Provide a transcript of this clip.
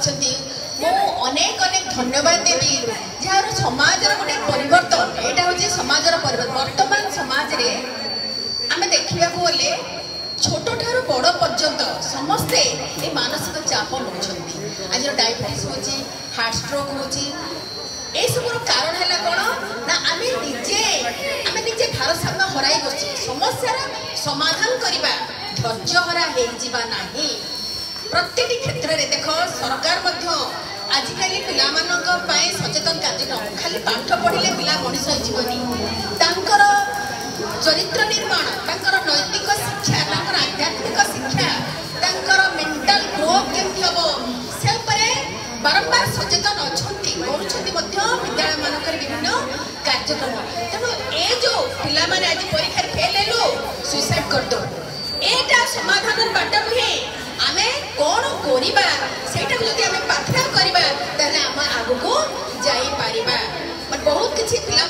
बसी अनेक अनेक धन्यवाद देवी जार समाज गोटे परिवर्तन यहाँ हूँ समाज परिवर्तन वर्तमान समाज रे आम देखा गले छोट ठार बड़ पर्यंत समस्ते ये मानसिक चाप नौकरी आज डायबिटीज हो हार्ट स्ट्रोक हो सबूर कारण है कौन ना आम निजे भारसाम्य हराई बस समस्या समाधान करवा धैर्य हरा होना प्रत्येक क्षेत्र में देख सरकार आजिकल पाई सचेतन कार्यक्रम खाली पाठ पढ़े पिला मनीष होकर चरित्र निर्माण नैतिक शिक्षा आध्यात्मिक शिक्षा मेंटल ग्रोथ केमती हम से बारंबार सचेतन अच्छा विद्यालय मानक विभिन्न कार्यक्रम तेणु ये जो पिला आज परीक्षा फेल हेलु सुइसाइड करदे एटा समाधान बाट नुहे आमे कौन करिबा सेटा को जदि आमे पाथरा करिबा ताले आम आगु को जाई पारिबा बहुत किछि पिला